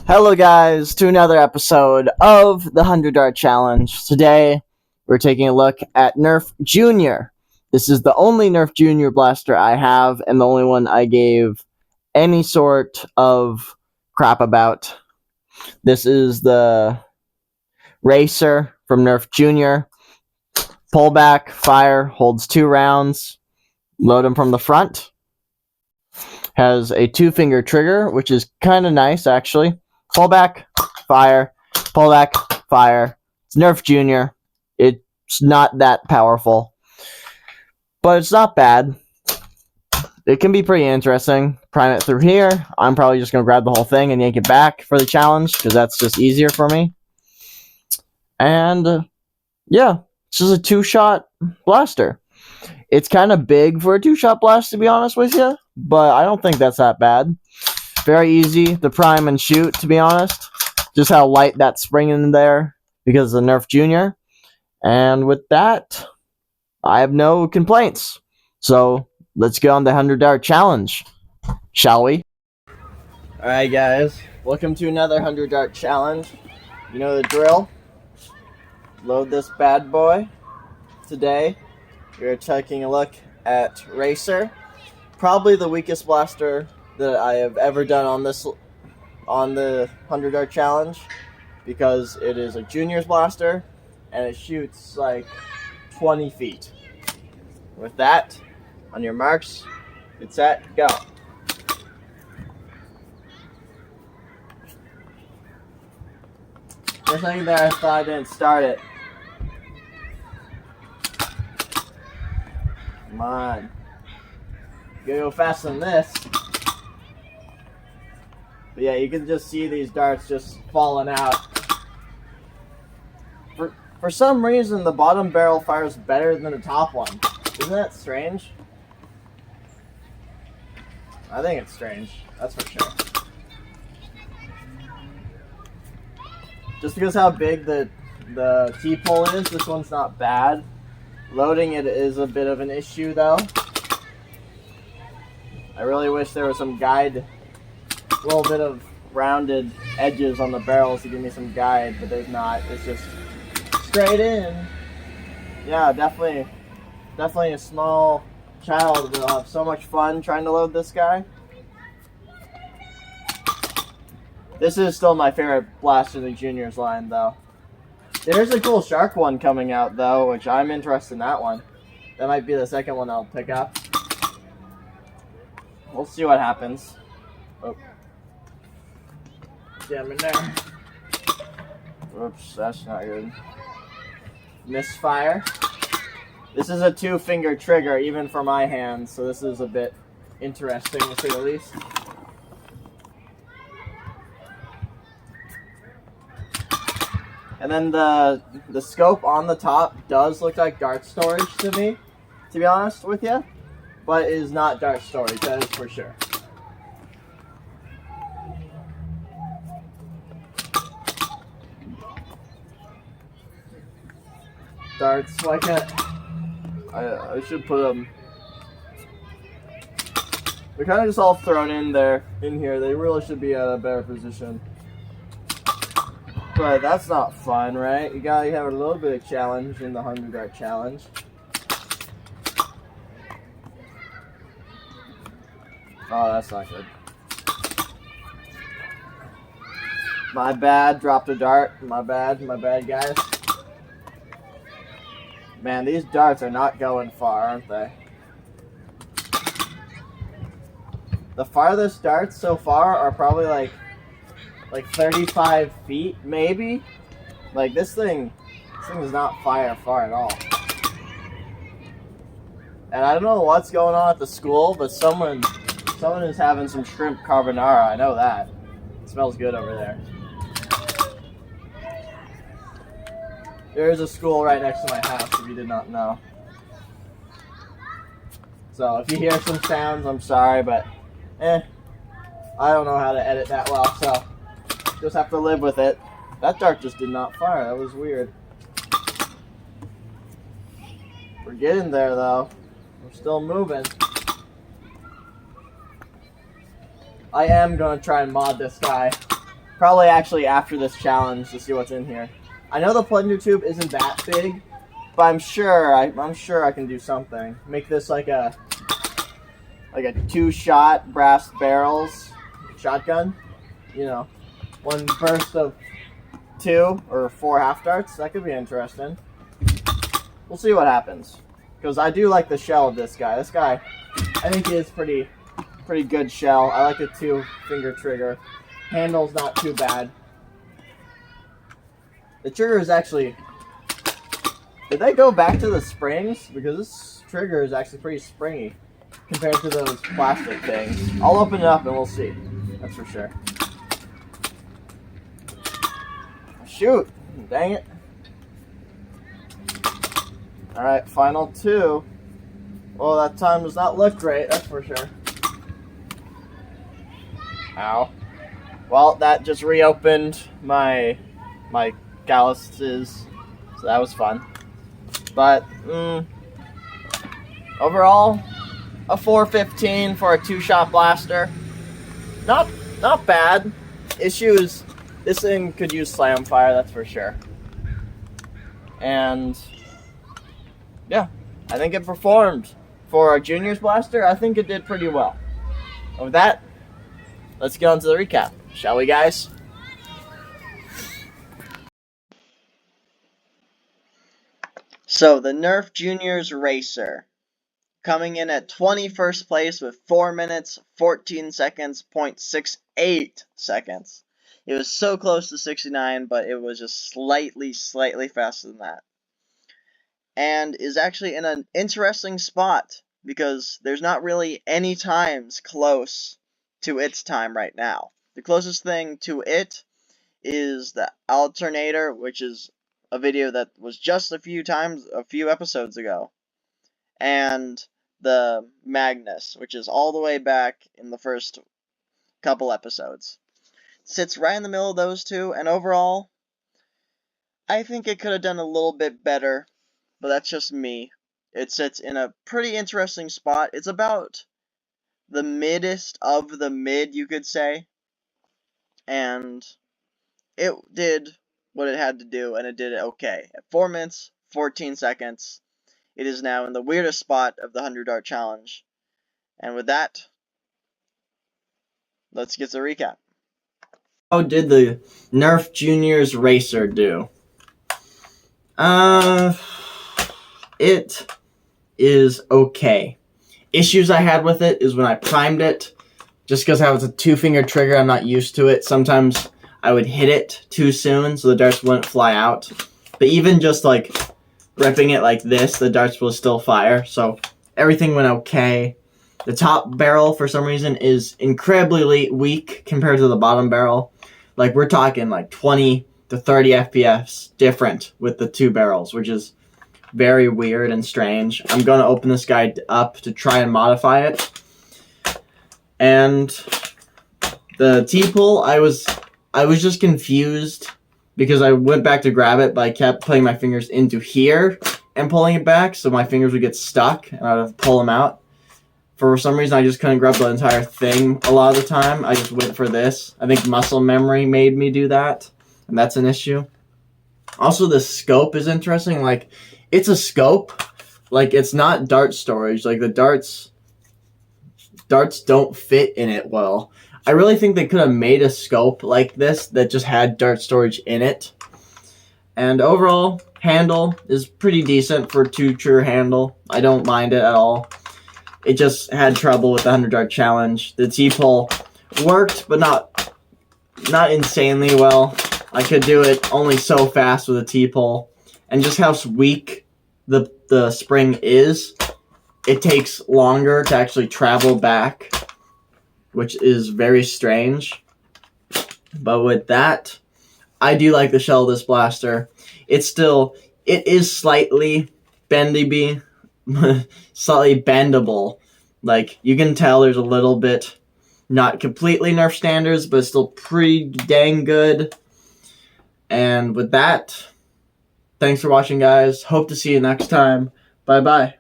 Hello guys, to another episode of the 100 Dart Challenge. Today, we're taking a look at Nerf Junior. This is the only Nerf Junior blaster I have, and the only one I gave any sort of crap about. This is the Racer from Nerf Junior. Pullback, fire, holds 2 rounds. Load them from the front. Has a 2-finger trigger, which is kind of nice actually. Pullback, fire, pullback, fire. It's Nerf Junior. It's not that powerful, but it's not bad. It can be pretty interesting. Prime it through here. I'm probably just going to grab the whole thing and yank it back for the challenge, because that's just easier for me. And, yeah, it's just a 2-shot blaster. It's kind of big for a 2-shot blast, to be honest with you, but I don't think that's that bad. Very easy to prime and shoot, to be honest. Just how light that spring in there because of the Nerf Junior. And with that, I have no complaints. So let's go on the 100 Dart Challenge, shall we? Alright guys, welcome to another 100 Dart Challenge. You know the drill. Load this bad boy. Today, we're taking a look at Racer. Probably the weakest blaster that I have ever done on the 100 Dart Challenge, because it is a junior's blaster and it shoots like 20 feet. With that, on your marks, get set, go. For a second there, I thought I didn't start it. Come on. You gotta go faster than this. But yeah, you can just see these darts just falling out. For some reason, the bottom barrel fires better than the top one. Isn't that strange? I think it's strange. That's for sure. Just because how big the T-pole is, this one's not bad. Loading it is a bit of an issue, though. I really wish there was some guide. A little bit of rounded edges on the barrels to give me some guide, but there's not. It's just straight in. Yeah, definitely a small child will have so much fun trying to load this guy. This is still my favorite blaster in the juniors line, though. There's a cool shark one coming out, though, which I'm interested in that one. That might be the second one I'll pick up. We'll see what happens. Oh. Jam in there. Oops, that's not good. Misfire. This is a 2-finger trigger, even for my hands, so this is a bit interesting, to say the least. And then the scope on the top does look like dart storage to me, to be honest with you, but it is not dart storage, that is for sure. Darts, why can't I should put them. They're kind of just all thrown in here. They really should be at a better position. But that's not fun, right? You gotta have a little bit of challenge in the 100 Dart Challenge. Oh, that's not good. My bad, dropped a dart. My bad guys. Man, these darts are not going far, aren't they? The farthest darts so far are probably like 35 feet, maybe? Like, this thing does not fire far at all. And I don't know what's going on at the school, but someone is having some shrimp carbonara, I know that. It smells good over there. There is a school right next to my house, if you did not know. So if you hear some sounds, I'm sorry, but I don't know how to edit that well, so just have to live with it. That dart just did not fire. That was weird. We're getting there, though. We're still moving. I am going to try and mod this guy. Probably actually after this challenge to see what's in here. I know the plunger tube isn't that big, but I'm sure I can do something. Make this like a 2-shot brass barrels shotgun. You know, one burst of 2 or 4 half darts. That could be interesting. We'll see what happens. Because I do like the shell of this guy. This guy, I think he is pretty good shell. I like the 2-finger trigger. Handle's not too bad. The trigger is actually... Did they go back to the springs? Because this trigger is actually pretty springy compared to those plastic things. I'll open it up and we'll see. That's for sure. Shoot! Dang it. Alright, final 2. Well, that time does not look great, that's for sure. Ow. Well, that just reopened my calluses, so that was fun. But, overall, a 415 for a 2-shot blaster. Not bad. Issues, this thing could use slam fire, that's for sure. And, yeah, I think it performed. For a juniors blaster, I think it did pretty well. With that, let's get on to the recap, shall we, guys? So, the Nerf Juniors Racer, coming in at 21st place with 4 minutes, 14 seconds, 0.68 seconds. It was so close to 69, but it was just slightly faster than that. And is actually in an interesting spot, because there's not really any times close to its time right now. The closest thing to it is the Alternator, which is a video that was just a few episodes ago, and the Magnus, which is all the way back in the first couple episodes. It sits right in the middle of those two, and overall, I think it could have done a little bit better, but that's just me. It sits in a pretty interesting spot. It's about the middest of the mid, you could say. And it did what it had to do, and it did it okay. At 4 minutes, 14 seconds, it is now in the weirdest spot of the 100 Dart Challenge. And with that, let's get the recap. How did the Nerf Juniors Racer do? It is okay. Issues I had with it is when I primed it, just because I was a 2-finger trigger, I'm not used to it. Sometimes I would hit it too soon, so the darts wouldn't fly out. But even just like ripping it like this, the darts will still fire. So everything went okay. The top barrel, for some reason, is incredibly weak compared to the bottom barrel. Like, we're talking like 20 to 30 FPS different with the 2 barrels, which is very weird and strange. I'm going to open this guy up to try and modify it. And the T-pull, I was just confused because I went back to grab it, but I kept putting my fingers into here and pulling it back, so my fingers would get stuck and I'd have to pull them out. For some reason, I just couldn't grab the entire thing a lot of the time. I just went for this. I think muscle memory made me do that, and that's an issue. Also, the scope is interesting. Like, it's a scope. Like, it's not dart storage. Like, the darts don't fit in it well. I really think they could have made a scope like this that just had dart storage in it. And overall, handle is pretty decent for a 2-trigger handle. I don't mind it at all. It just had trouble with the 100 Dart Challenge. The T-pull worked, but not insanely well. I could do it only so fast with a T-pull. And just how weak the spring is, it takes longer to actually travel back, which is very strange. But with that, I do like the shell of this blaster. It is slightly slightly bendable. Like, you can tell there's a little bit, not completely Nerf standards, but still pretty dang good. And with that, thanks for watching, guys. Hope to see you next time. Bye-bye.